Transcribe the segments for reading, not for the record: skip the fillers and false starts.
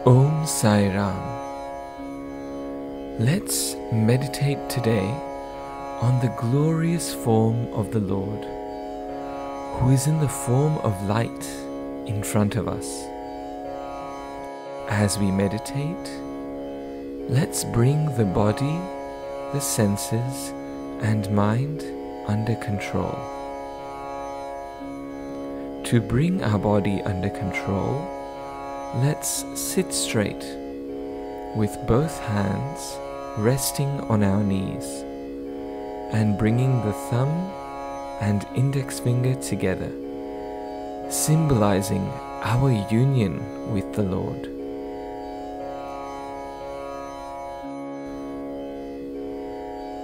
Om Sai Ram. Let's meditate today on the glorious form of the Lord, who is in the form of light in front of us. As we meditate, let's bring the body, the senses, and mind under control. To bring our body under control, let's sit straight with both hands resting on our knees and bringing the thumb and index finger together, symbolizing our union with the Lord.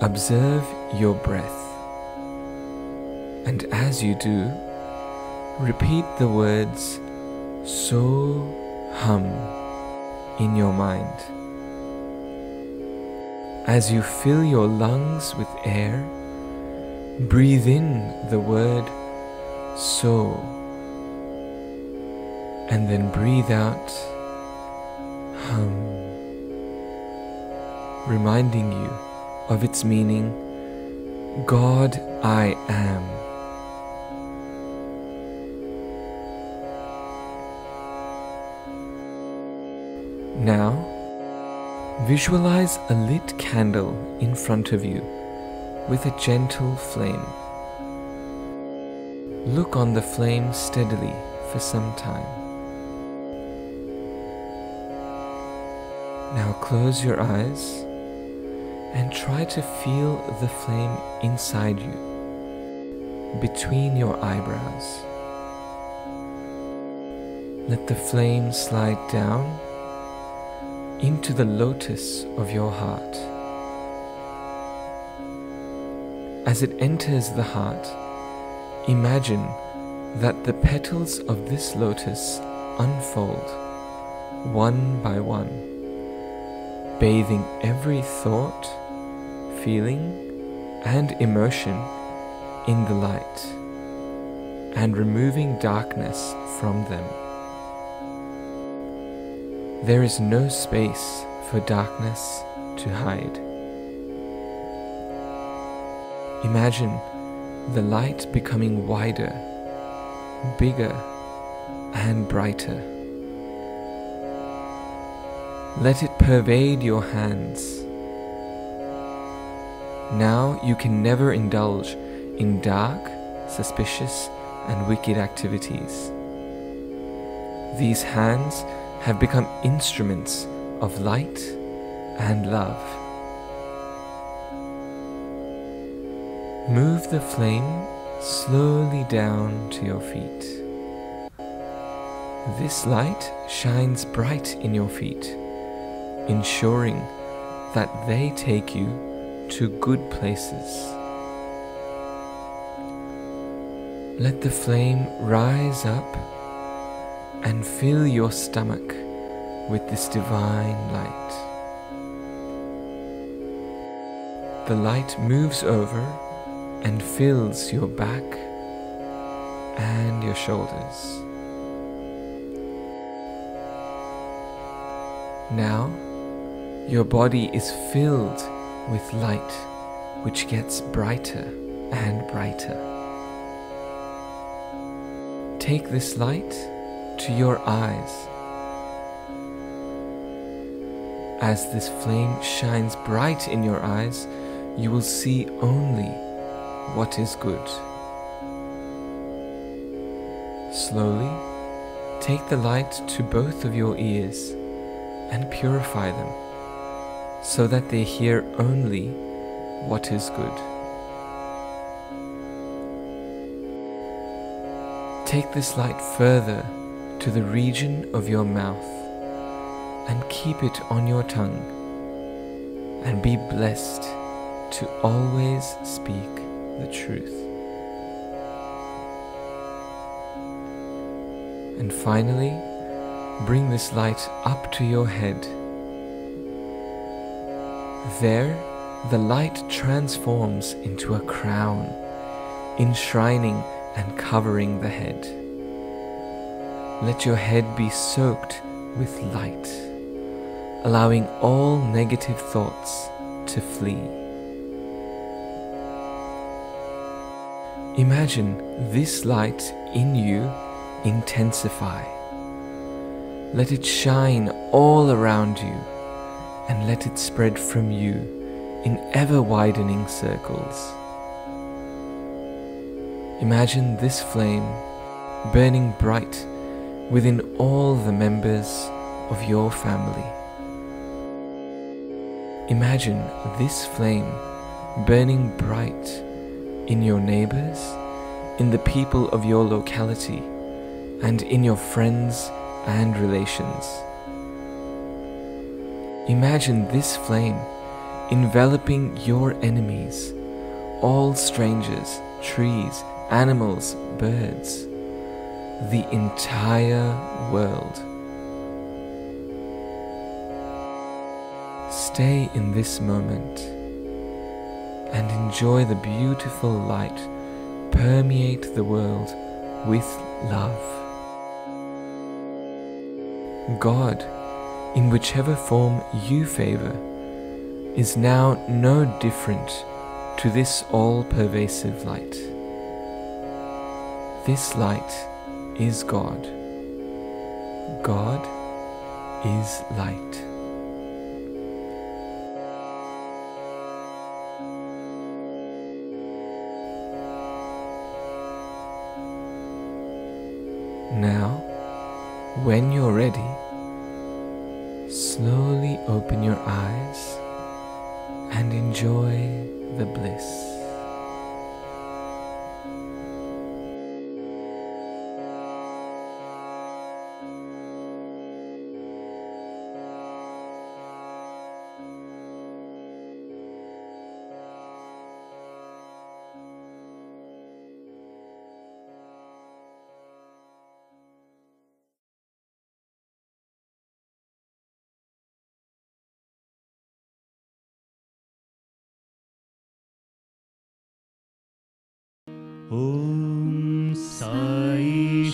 Observe your breath, and as you do, repeat the words So Hum in your mind. As you fill your lungs with air, breathe in the word So, and then breathe out Hum, reminding you of its meaning, God I am. Now, visualize a lit candle in front of you with a gentle flame. Look on the flame steadily for some time. Now close your eyes and try to feel the flame inside you, between your eyebrows. Let the flame slide down into the lotus of your heart. As it enters the heart, imagine that the petals of this lotus unfold one by one, bathing every thought, feeling, and emotion in the light, and removing darkness from them. There is no space for darkness to hide. Imagine the light becoming wider, bigger, and brighter. Let it pervade your hands. Now you can never indulge in dark, suspicious, and wicked activities. These hands have become instruments of light and love. Move the flame slowly down to your feet. This light shines bright in your feet, ensuring that they take you to good places. Let the flame rise up and fill your stomach with this divine light. The light moves over and fills your back and your shoulders. Now, your body is filled with light, which gets brighter and brighter. Take this light to your eyes. As this flame shines bright in your eyes, you will see only what is good. Slowly, take the light to both of your ears and purify them, so that they hear only what is good. Take this light further to the region of your mouth and keep it on your tongue, and be blessed to always speak the truth. And finally, bring this light up to your head. There, the light transforms into a crown, enshrining and covering the head. Let your head be soaked with light, allowing all negative thoughts to flee. Imagine this light in you intensify. Let it shine all around you, and let it spread from you in ever-widening circles. Imagine this flame burning bright within all the members of your family. Imagine this flame burning bright in your neighbors, in the people of your locality, and in your friends and relations. Imagine this flame enveloping your enemies, all strangers, trees, animals, birds, the entire world. Stay in this moment and enjoy the beautiful light permeate the world with love. God, in whichever form you favor, is now no different to this all-pervasive light. This light is God. God is light. Now, when you're ready, slowly open your eyes and enjoy the bliss. ॐ साईश्वराय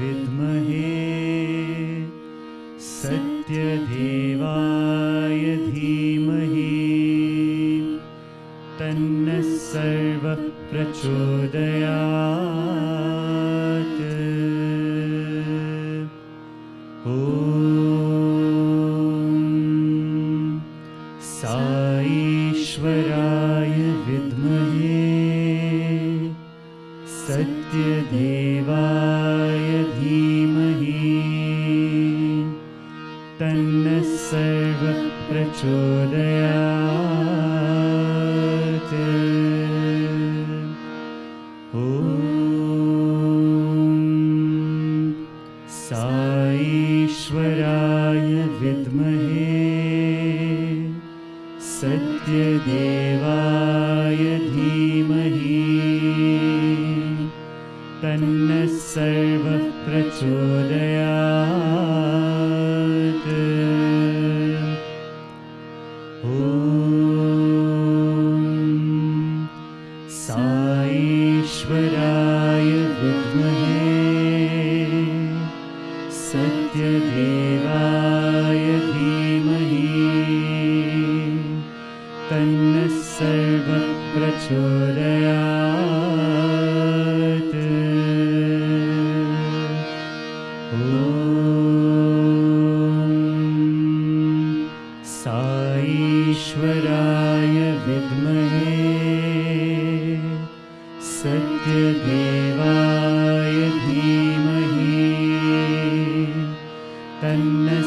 विद्महे सत्यदेवाय धीमहि तन्नः सर्वः प्रचोदयात्। ॐ साईश्वराय विद्महे सत्यदेवाय धीमहि तन्नः सर्वः प्रचोदयात्। ॐ साईश्वराय विद्महे सत्यदेवाय धीमहि तन्नः सर्वः प्रचोदयात्। ॐ साईश्वराय विद्महे सत्यदेवाय धीमहि तन्नः सर्वः प्रचोदयात्। ॐ साईश्वराय विद्महे सत्यदेवाय धीमहि तन्नः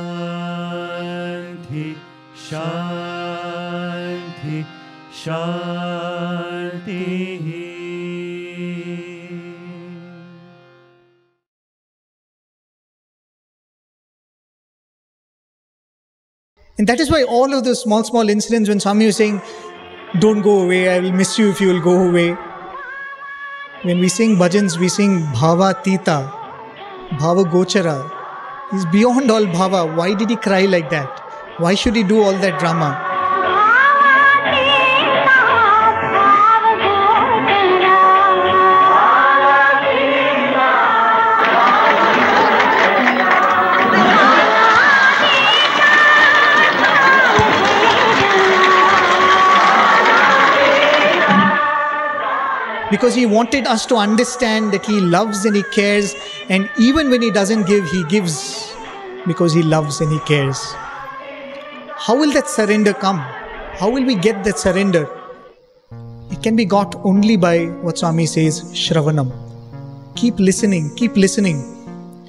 Shanti, Shanti, Shanti. And that is why all of those small, small incidents when Swami was saying, don't go away, I will miss you if you will go away. When we sing bhajans, we sing Bhava Tita, Bhava Gochara. He's beyond all bhava. Why did he cry like that? Why should he do all that drama? Because he wanted us to understand that he loves and he cares, and even when he doesn't give, he gives because he loves and he cares. How will that surrender come? How will we get that surrender? It can be got only by what Swami says, Shravanam. Keep listening, keep listening.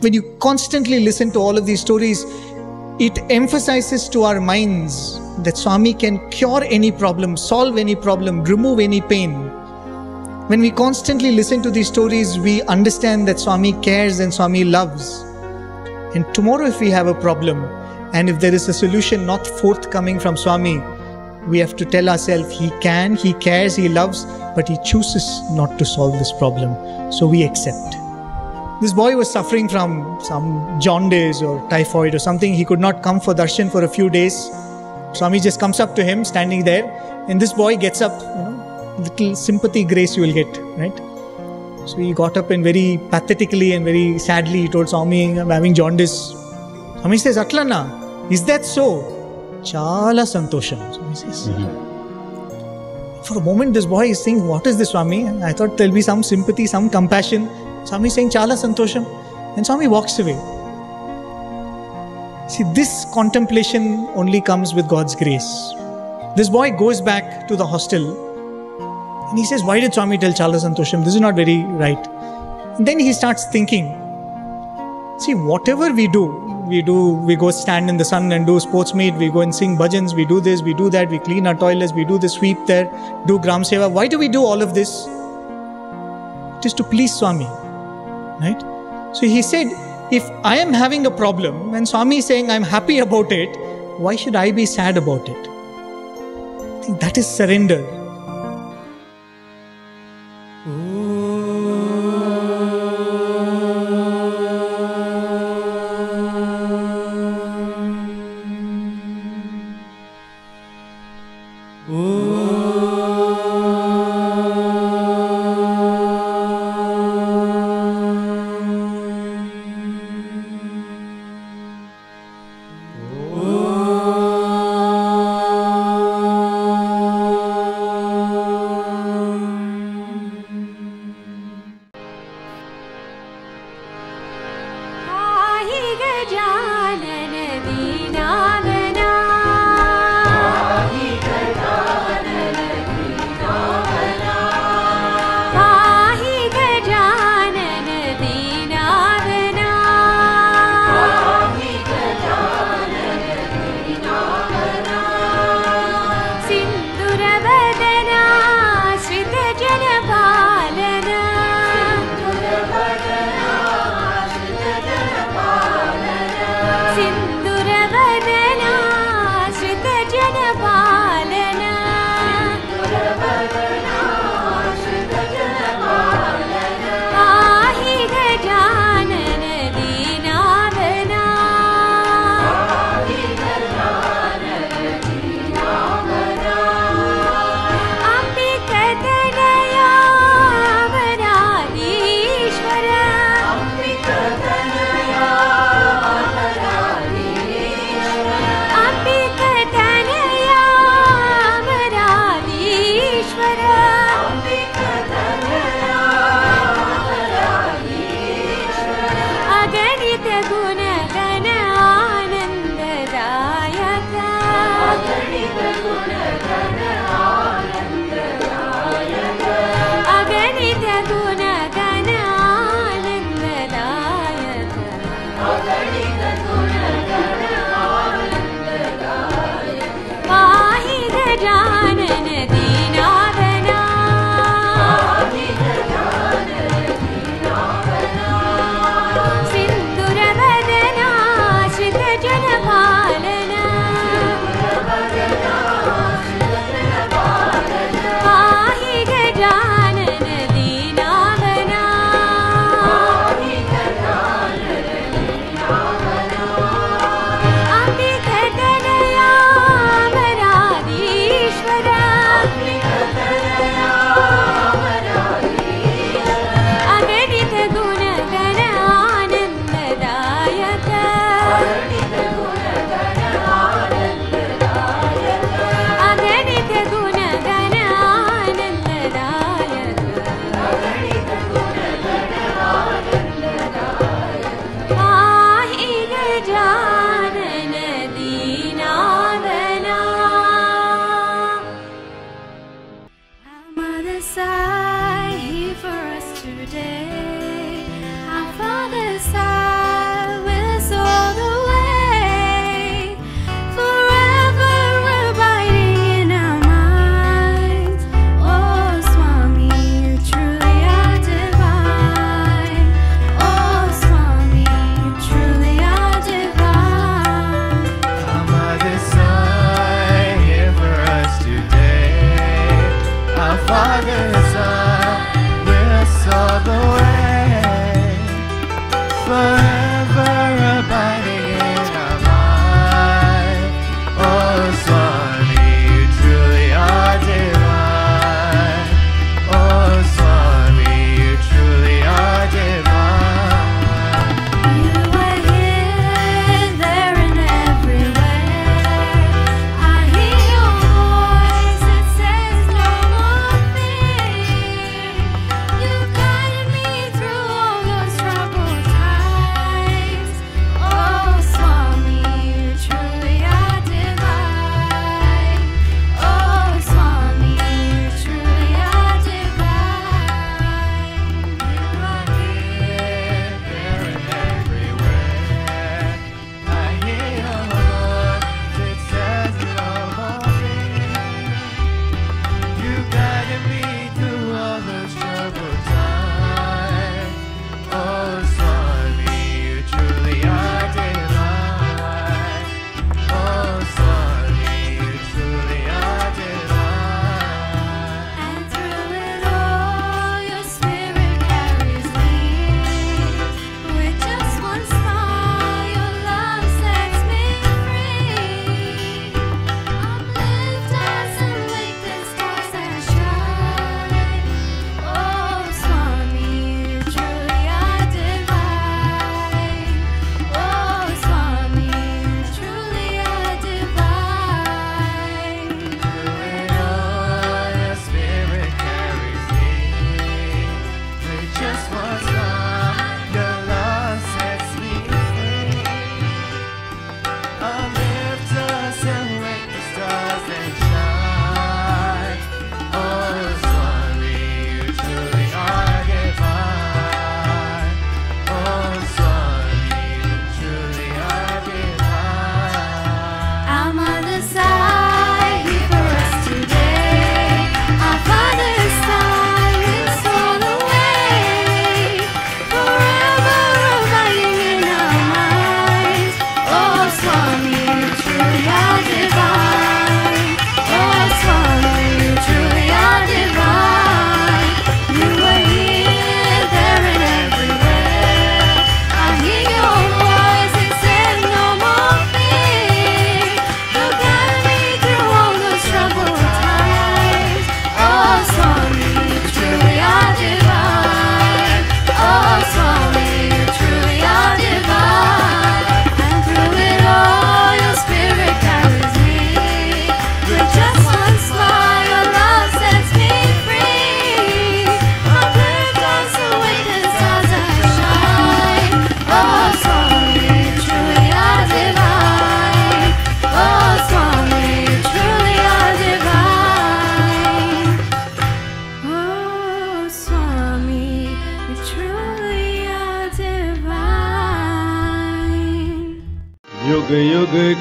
When you constantly listen to all of these stories, it emphasizes to our minds that Swami can cure any problem, solve any problem, remove any pain. When we constantly listen to these stories, we understand that Swami cares and Swami loves. And tomorrow if we have a problem, and if there is a solution not forthcoming from Swami, we have to tell ourselves, he can, he cares, he loves, but he chooses not to solve this problem. So we accept. This boy was suffering from some jaundice or typhoid or something. He could not come for darshan for a few days. Swami just comes up to him, standing there, and this boy gets up, little sympathy, grace you will get, right? So he got up and very pathetically and very sadly he told Swami, I'm having jaundice. Swami says, Atlana, is that so? Chala santosham, Swami says. For a moment this boy is saying, what is this, Swami? I thought there will be some sympathy, some compassion. Swami is saying, Chala santosham. And Swami walks away. See, this contemplation only comes with God's grace. This boy goes back to the hostel. And he says, why did Swami tell Chala Santosham? This is not very right. And then he starts thinking, see, whatever we do, we go stand in the sun and do sports meet, we go and sing bhajans, we do this, we do that, we clean our toilets, we do the sweep there, do gram seva. Why do we do all of this? It is to please Swami, right? So he said, if I am having a problem and Swami is saying I'm happy about it, why should I be sad about it? I think that is surrender.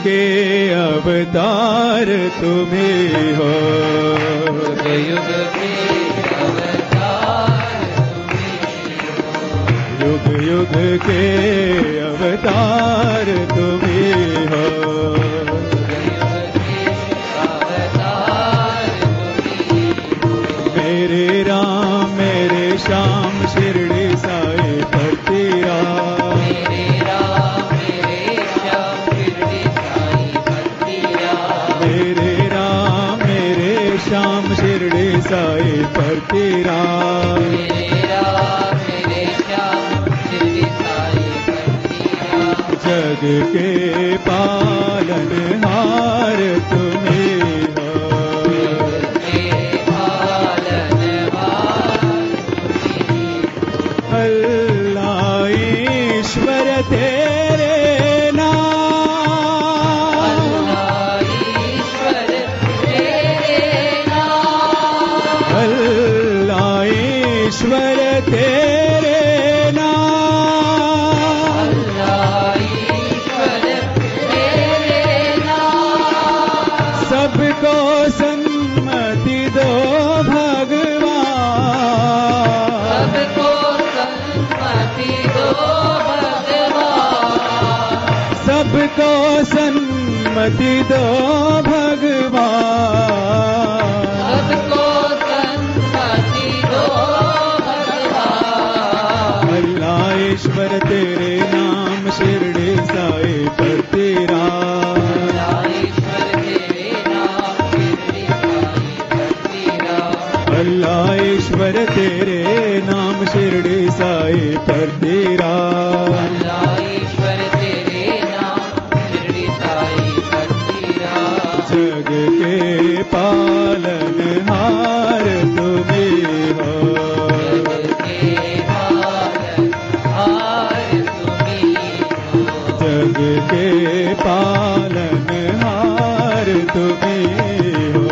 के अवतार तुम्ही हो, युग के अवतार युग युग के अवतार तुम्ही हो, मेरे राम मेरे श्याम शिरडी साई भक्ति राम, मेरे राम मेरे श्याम शिरडी साई भक्ति राम, मेरे राम मेरे श्याम शिरडी साई भक्ति राम, मेरे राम मेरे श्याम शिरडी साई भक्ति राम। जग के पालनहार तुम्ही हो, अल्लाह ईश्वर तेरे नाम, अल्लाह ईश्वर तेरे नाम, सबको सम्मति दो भगवान, सबको सम्मति दो भगवान, अल्लाह ईश्वर तेरे नाम शिरडी साई भक्ति राम, अल्लाह ईश्वर तेरे नाम शिरडी साई भक्ति राम, जग के पालनहार तुम्ही हो, जग के पालनहार तुम्ही हो,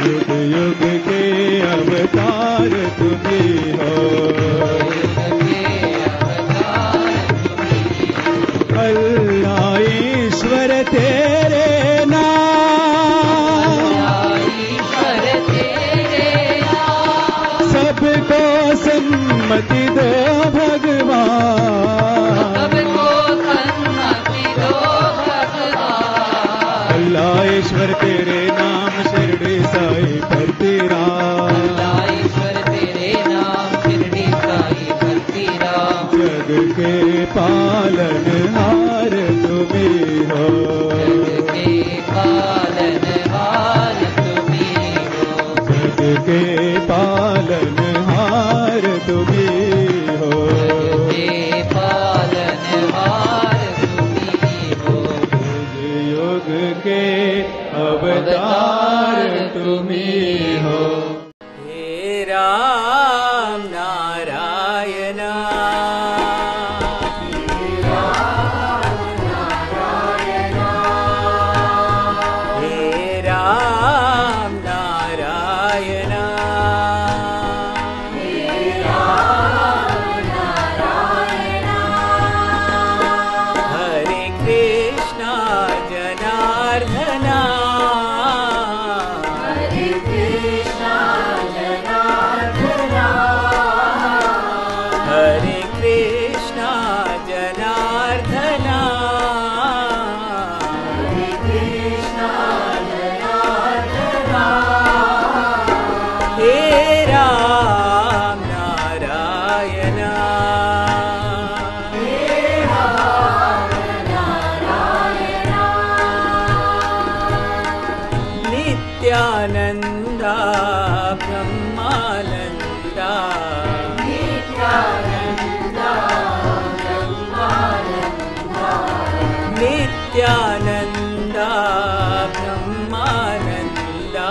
युग युग के अवतार तुम्ही हो, अल्लाह ईश्वर तेरे नाम, सबको सम्मति दो भगवान, अल्लाह ईश्वर तेरे नाम शिरडी साई भक्ति राम, जग के पालनहार तुम्ही हो, जग के पालनहार तुम्ही हो, युग के अवतार तुम्ही हो, हे राम नारायण, नित्यानंदा ब्रह्मानंदा, नित्यानंदा ब्रह्मानंदा,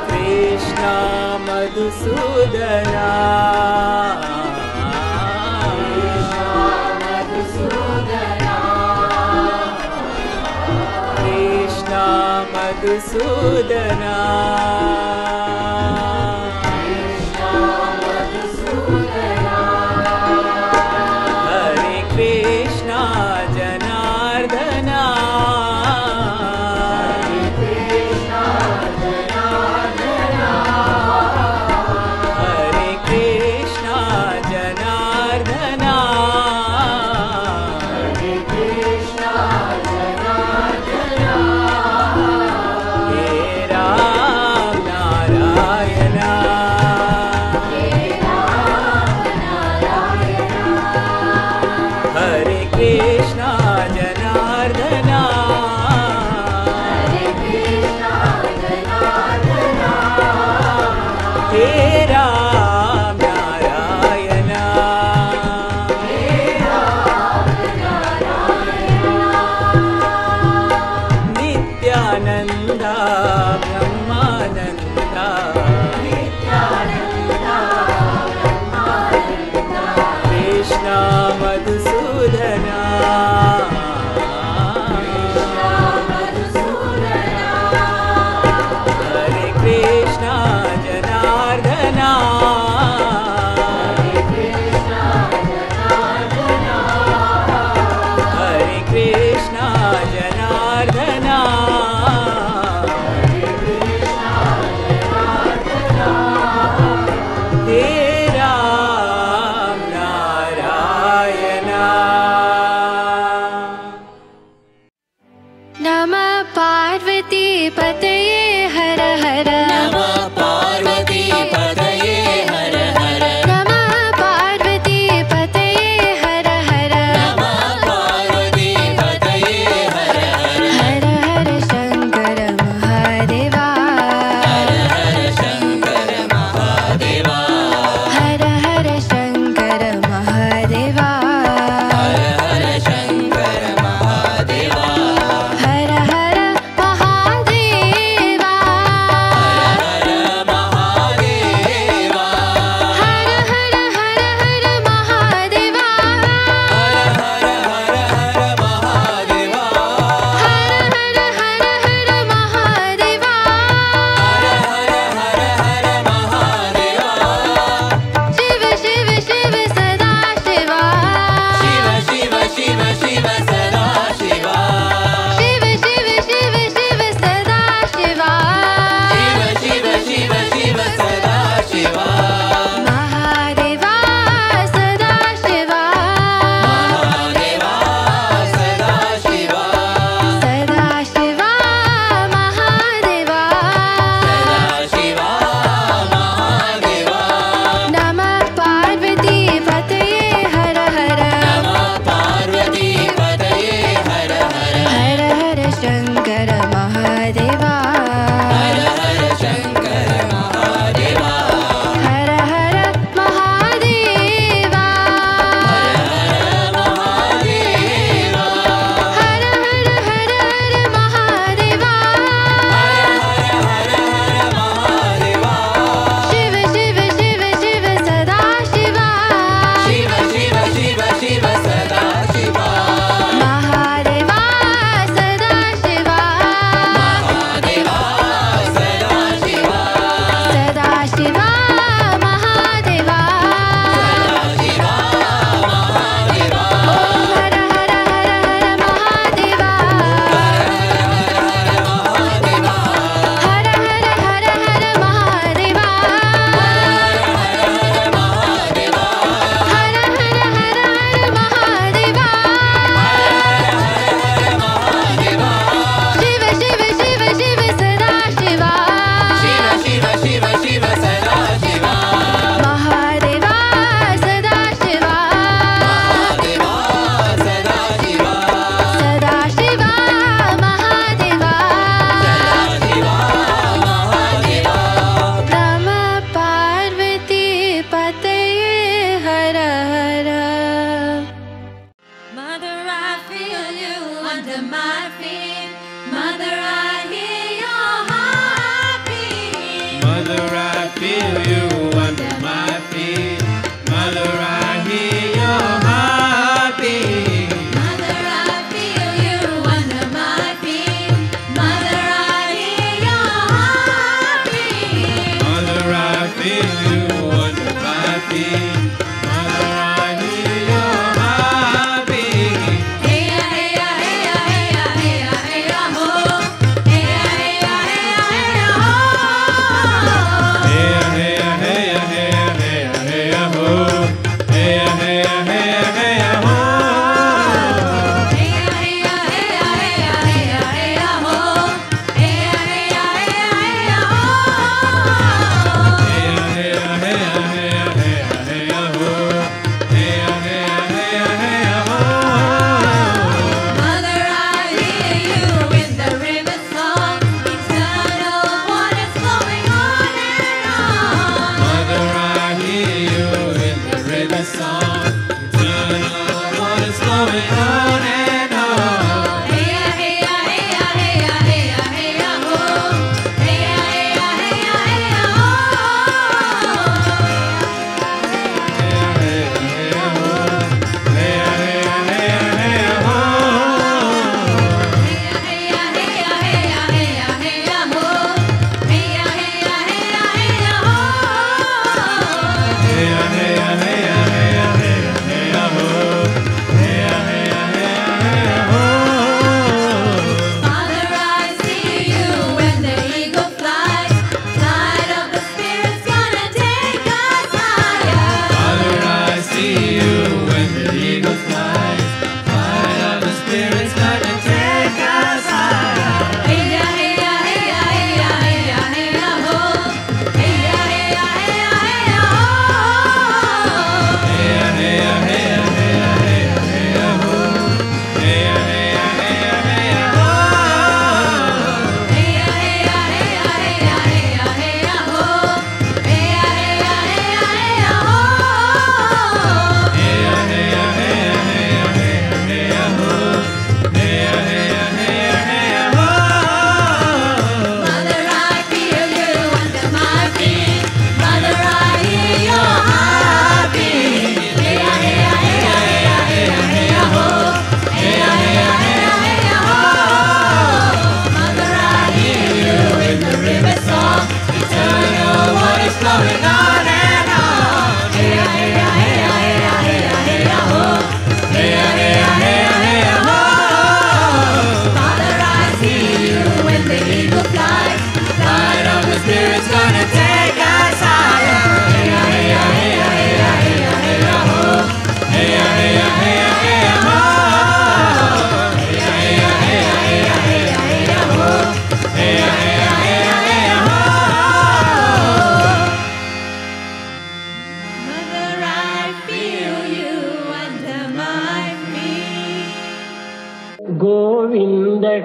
कृष्ण मधुसूदना, कृष्ण मधुसूदना, हे राम नारायण नित्यानंदा ब्रह्मानंदा कृष्ण मधुसूदना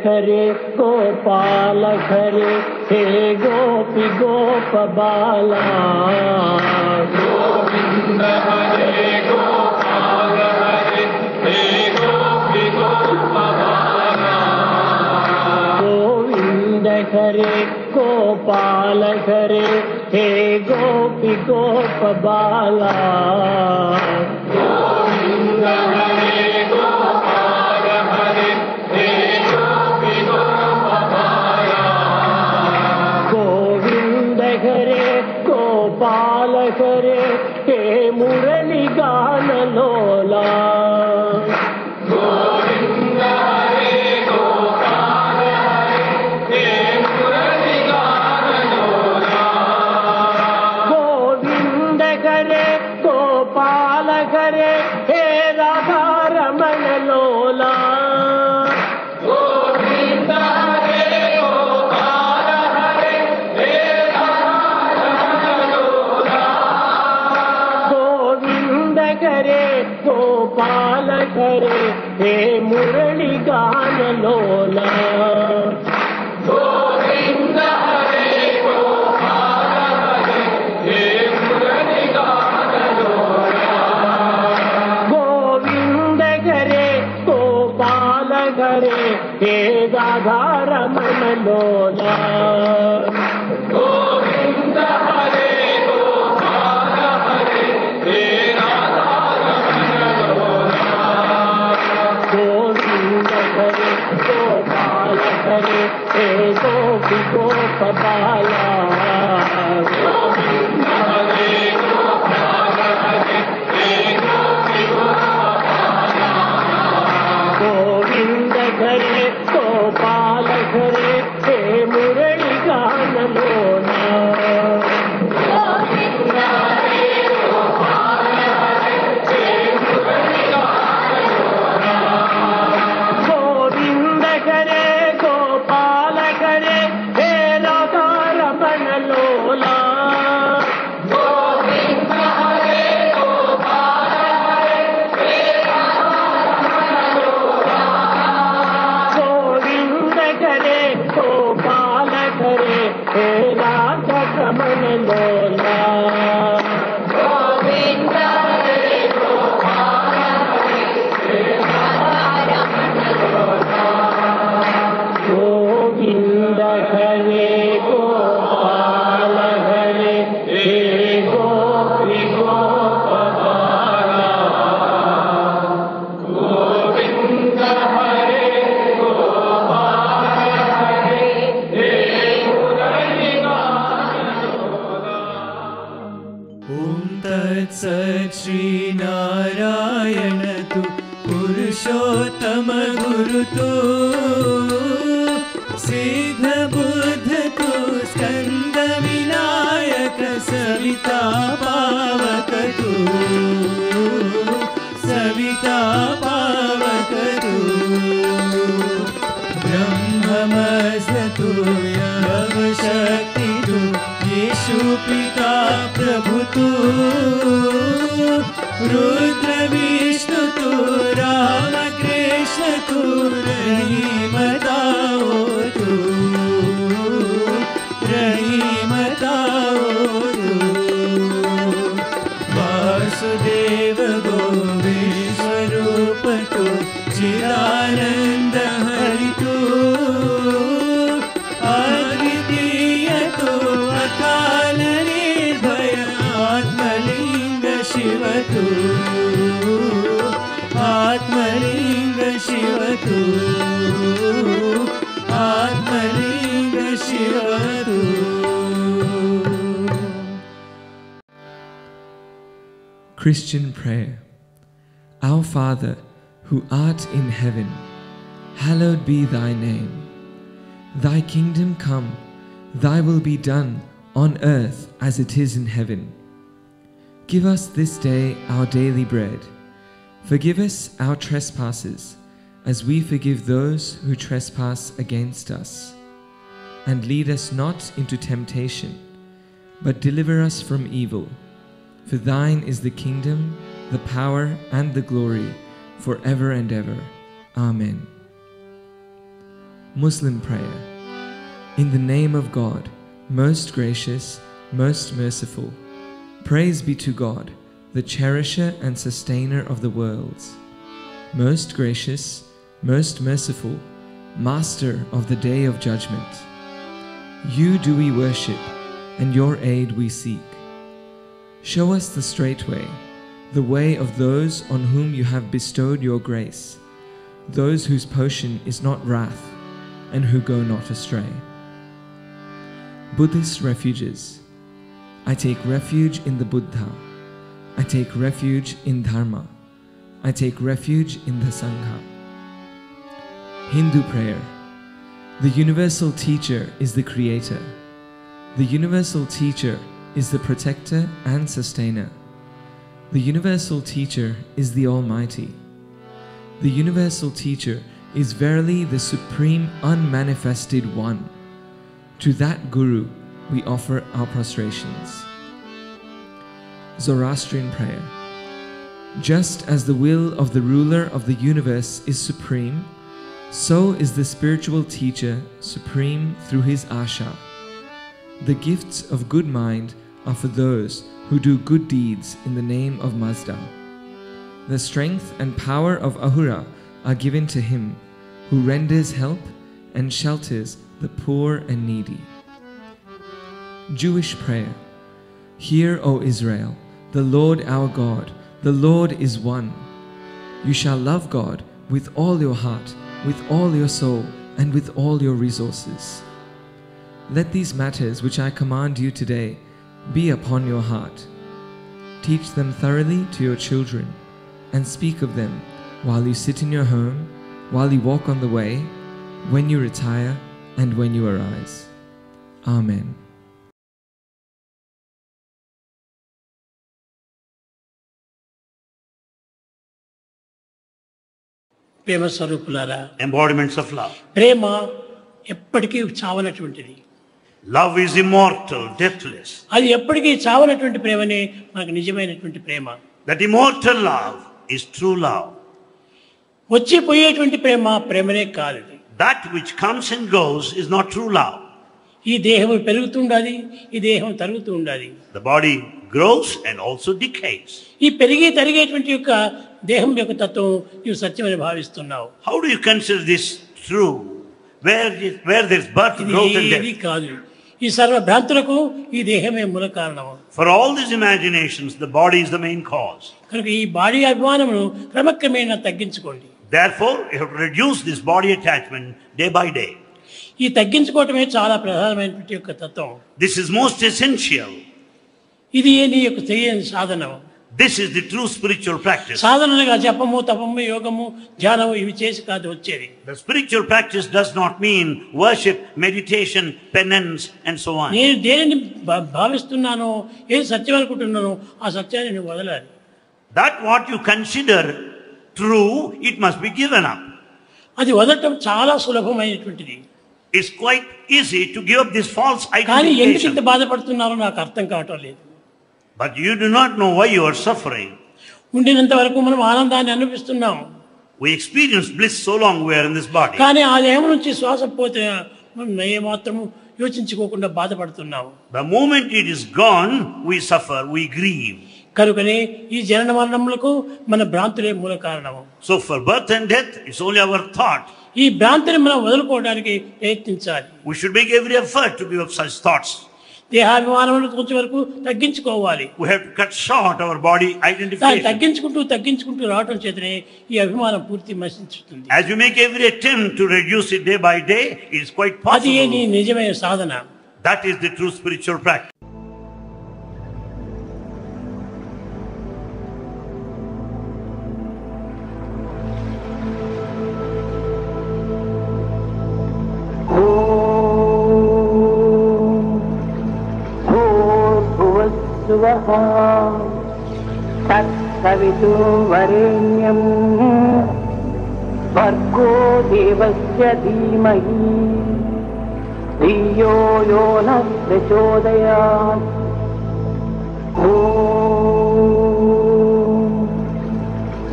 हरे गोपाल हरे हे गोपी गोप बाला गोविंद हरे गोपाल हरे हे गोपी गोप बाला गोविंद हरे गोपाल हरे हे गोपी गोप बाला गोविंद हरे गोपाल हरे हे गोपी गोप बाला गोविंद हरे गोपाल हरे हे मुरली गान लोला गोविंद हरे गोपाल हरे हे मुरली गान लोला गोविंद हरे गोपाल हरे हे राधा रमण लोला गोविंद हरे गोपाल हरे हे राधा रमण लोला गोविंद हरे गोपाल हरे हे मुरली गान लोला गोविंद हरे गोपाल हरे हे मुरली गान लोला गोविंद हरे गोपाल हरे हे राधा रमण लोला गोविंद हरे गोपाल हरे हे राधा रमण लोला गोविंद हरे गोपाल हरे हे गोपी गोप बाला गोविंद हरे गोपाल हरे हे गोपी गोप बाला गोविंद हरे गोपाल हरे हे मुरली गान लोला गोविंद हरे गोपाल हरे हे मुरली गान लोला गोविंद हरे गोपाल हरे हे राधा रमण लोला गोविंद हरे गोपाल हरे हे राधा रमण लोला गोविंद हरे गोपाल हरे हे राधा रमण लोला गोविंद हरे गोपाल हरे हे राधा रमण लोला गोविंद हरे गोपाल हरे हे गोपी गोप बाला गोविंद हरे गोपाल हरे हे मुरली गान लोला ॐ तत्सत् श्री नारायण तु पुरुषोत्तम गुरु तु सिद्ध बुद्ध तु स्कंद विनायक सविता पावक तु सविता पावक तु ब्रह्ममस्तु यव शक्ति तु येषु पिता प्रभु तु रुद्र विष्णु तु राम कृष्ण तु रहीम दाओ तु रहीम दाओ तु वासुदेव गोविंद स्वरूप तु चिदानंद हरि तु अद्वितीय तु अकाल निर्भय आत्मलिंग शिव तु आत्मलिंग शिव तु आत्मलिंग शिव तु Christian prayer. Our Father, who art in heaven, hallowed be thy name. Thy kingdom come, thy will be done on earth as it is in heaven. Give us this day our daily bread. Forgive us our trespasses, as we forgive those who trespass against us. And lead us not into temptation, but deliver us from evil. For thine is the kingdom, the power, and the glory, forever and ever. Amen. Muslim prayer. In the name of God, most gracious, most merciful. Praise be to God, the cherisher and sustainer of the worlds. Most gracious, most merciful, master of the day of judgment. You do we worship, and your aid we seek. Show us the straight way, the way of those on whom you have bestowed your grace, those whose potion is not wrath, and who go not astray. Buddhist refuges. I take refuge in the Buddha. I take refuge in Dharma. I take refuge in the Sangha. Hindu prayer. The universal teacher is the creator. The universal teacher is the protector and sustainer. The universal teacher is the Almighty. The universal teacher is verily the supreme unmanifested one. To that Guru we offer our prostrations. Zoroastrian prayer. Just as the will of the ruler of the universe is supreme, so is the spiritual teacher supreme through his asha. The gifts of good mind are for those who do good deeds in the name of Mazda. The strength and power of Ahura are given to him who renders help and shelters the poor and needy. Jewish prayer. Hear, O Israel, the Lord our God, the Lord is one. You shall love God with all your heart, with all your soul, and with all your resources. Let these matters which I command you today be upon your heart. Teach them thoroughly to your children, and speak of them while you sit in your home, while you walk on the way, when you retire, and when you arise. Amen. ప్రేమ స్వరూపులారా, Embodiments of love. ప్రేమ ఎప్పటికీ చావనటువంటిది. Love is immortal, deathless. అది ఎప్పటికీ చావనటువంటి ప్రేమనే మనకు నిజమైనటువంటి ప్రేమ. That immortal love is true love. వచ్చిపోయేటువంటి ప్రేమ ప్రేమనే కాదు. That which comes and goes is not true love. ఈ దేహం పెరుగుతుండాలి, ఈ దేహం తరుగుతూ ఉండాలి. The body grows and also decays. ఈ పెరిగి తరిగేటువంటి యొక్క దేహం యొక్క తత్వం నీవు సత్యమని భావిస్తున్నావు. How do you consider this true? Where there is birth, growth and ఇది death? కాదు. ఈ సర్వ భ్రాంతులకు ఈ దేహమే మూల కారణం. For all these imaginations, the body is the main cause. కనుక ఈ బాడీ అభిమానమును క్రమక్రమేణా తగ్గించుకోండి. Therefore, you have to reduce this body attachment day by day. ఈ తగ్గించుకోవటమే చాలా ప్రధానమైనటువంటి యొక్క తత్వం. This is most essential. ఇది నీ యొక్క తెలియని సాధనం. This is the true spiritual practice. సాధనగా జపము, తపము, యోగము, ధ్యానము ఇవి చేసి కాదు వచ్చేది. The spiritual practice does not mean worship, meditation, penance and so on. నేను దేనిని భావిస్తున్నానో, ఏది సత్యం అనుకుంటున్నానో ఆ సత్యాన్ని నువ్వు వదలాలి. That what you consider true, it must be given up. అది వదలటం చాలా సులభమైనటువంటిది. It's quite easy to give up this false కానీ ఎందుకు ఇంత identification. బాధపడుతున్నారో నాకు అర్థం కావటం లేదు. But you do not know why you are suffering. ఉండినంత వరకు మనం ఆనందాన్ని అనుభవిస్తున్నాం. We experience bliss so long we are in this body. కానీ ఆ దేహం నుంచి శ్వాస పోతే మనం ఏమాత్రము యోచించుకోకుండా బాధపడుతున్నాము. The moment it is gone, we suffer, we grieve. కనుకనే ఈ జనన మరణములకు మన భ్రాంతులే మూల కారణము. So for birth and death, it's only our thought. ఈ భ్రాంతిని మనం వదులుకోవడానికి ప్రయత్నించాలి. We should make every effort to give up such thoughts. దేహాభిమానములను కొంచెం వరకు తగ్గించుకోవాలి. We have to cut short our body దాన్ని identification. తగ్గించుకుంటూ రావటం చేతనే ఈ అభిమానం పూర్తి నశించుతుంది. As you make every attempt to reduce it day by day, it is quite అది నీ possible. నిజమైన సాధన. That is the true spiritual practice. भूर्भुवस्सुवः तत्सवितुर्वरेण्यं भर्गो देवस्य धीमहि धियो यो नः प्रचोदयात् ॐ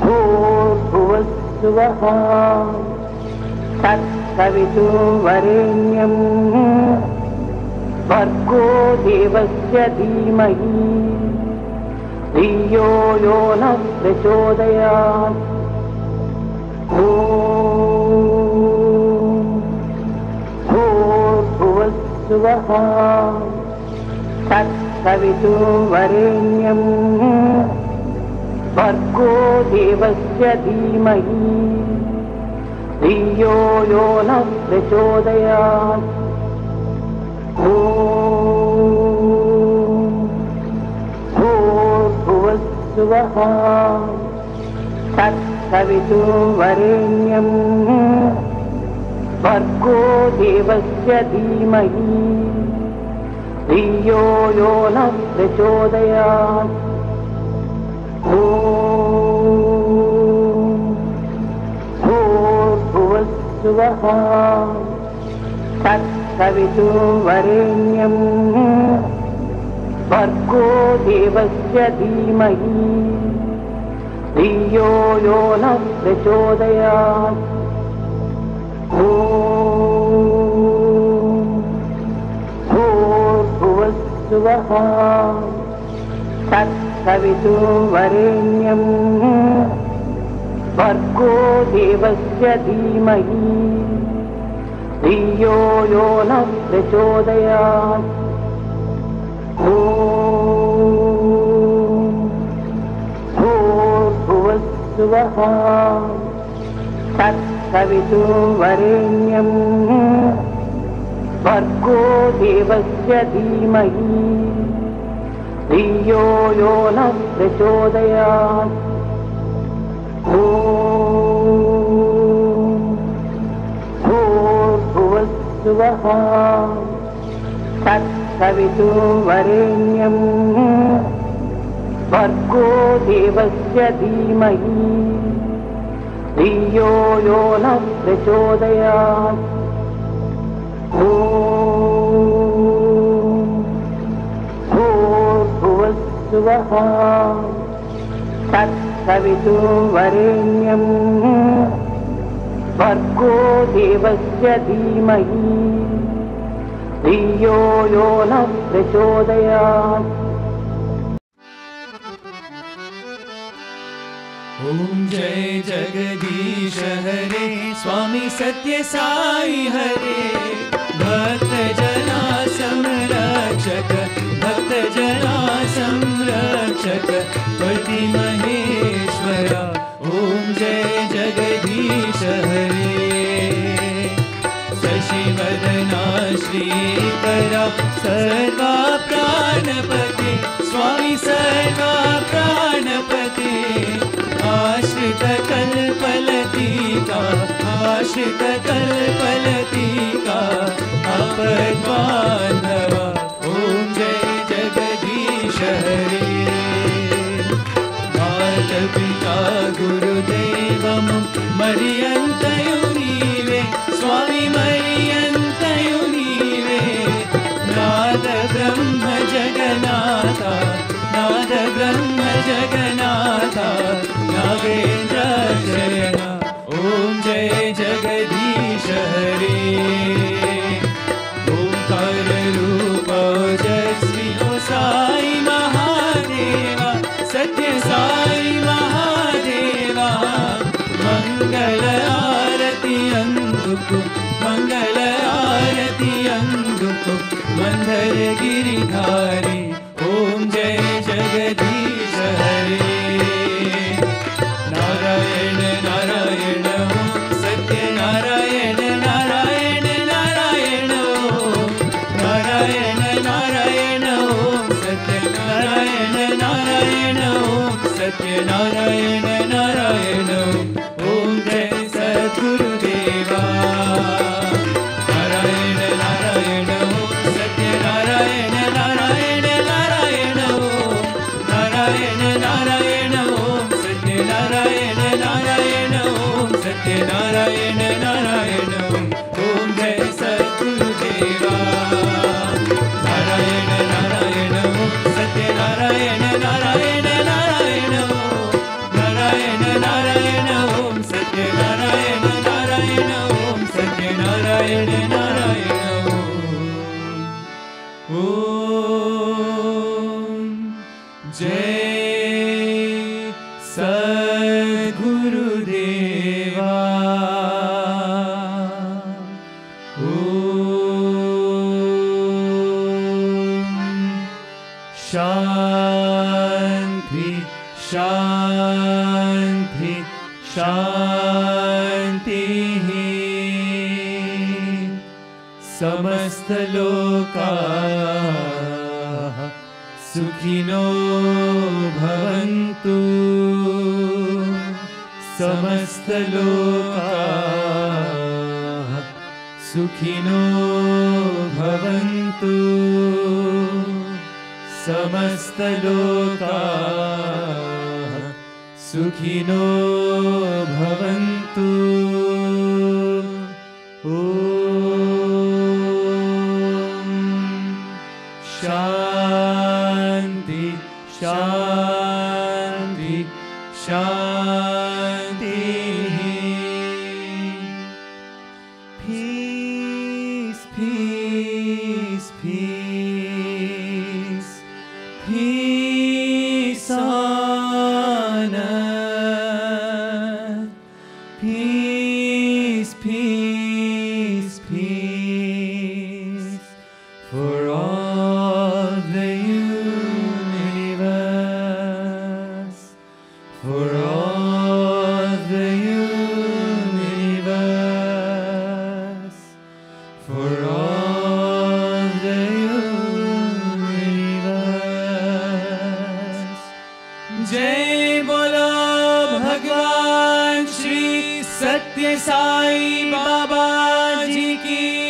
भूर्भुवस्सुवः तत्सवितुर्वरेण्यं तत्सवितुर्वरेण्यं भर्गो देवस्य धीमहि धियो यो नः प्रचोदयात्। भूर्भुवस्सुवः तत्सवितुर्वरेण्यं भर्गो देवस्य धीमहि धियो यो नः प्रचोदयात्। भूर्भुवस्सुवः तत्सवितुर्वरेण्यं भर्गो देवस्य धीमहि धियो यो नः प्रचोदयात्। भूर्भुवस्सुवः तत्सवितुर्वरेण्यं भर्गो देवस्य धीमहि धियो यो नः प्रचोदयात्। भूर्भुवस्सुवः तत्सवितुर्वरेण्यं भर्गो देवस्य धीमहि धियो यो नः प्रचोदयात्। भूर्भुवस्सुवः तत्सवितुर्वरेण्यं भर्गो देवस्य धीमहि धियो यो नः प्रचोदयात्। भूर्भुवस्सुवः तत्सवितुर्वरेण्यं भर्गो देवस्य धीमहि धियो यो नः प्रचोदयात्। भूर्भुवस्सुवः तत्सवितुर्वरेण्यं भर्गो देवस्य धीमहि धियो यो नः प्रचोदयात्। ॐ जय जगदीश हरे स्वामी सत्य साई हरे भक्त जना संरक्षक भक्त जना संरक्षक पति महेश्वरा ॐ जय जगदीश हरे शशिवदना श्रीकरा सर्वा प्राणपते स्वामी सर्वा प्राणपते आश्रित कल्पलतिका आश्रित कल्पलतिका आपद्बान्धवा ॐ जय जगदीश हरे माता गुरुदेवं मरियन्तयु नीवे स्वामी मरियन्तयु नीवे नाद ब्रह्म जगन्नाथा नाद ब्रह्म जगन्नाथा नागेन्द्र शरणा ॐ जय जगदीश हरे ओंकार रूप ओजस्वी ओ साई महादेवा सत्य साई महादेवा मंगल आरती अंदुकु मंगल आरती अंदुकु मंदर गिरिधारी ओम जय जगदीश हरे नारायण नारायण ओम सत्य नारायण नारायण नारायण ओम नारायण नारायण ओम सत्य नारायण नारायण ओम सत्य नारायण नारायण ओम जय सद्गुरुदेवा नारायण नारायण ओम सत्य नारायण नारायण नारायण ओम नारायण नारायण ओम सत्य नारायण नारायण ओम सत्य नारायण नारायण ओम जय सद्गुरुदेवा नारायण नारायण ओम सत्य नारायण नारायण नारायण ओम नारायण नारायण ओम सत्य नारायण नारायण जय सद्गुरुदेवा। शांति शांति शांति। समस्त लोकाः सुखिनो भवन्तु। समस्त लोकाः सुखिनो भवन्तु। समस्त लोकाः सुखिनो भवन्तु। शांति शांति शांति। Peace peace peace peace on earth. Peace peace peace for all the universe. For all the universe. For all the universe. जय बोलो भगवान श्री सत्य साई बाबा जी की।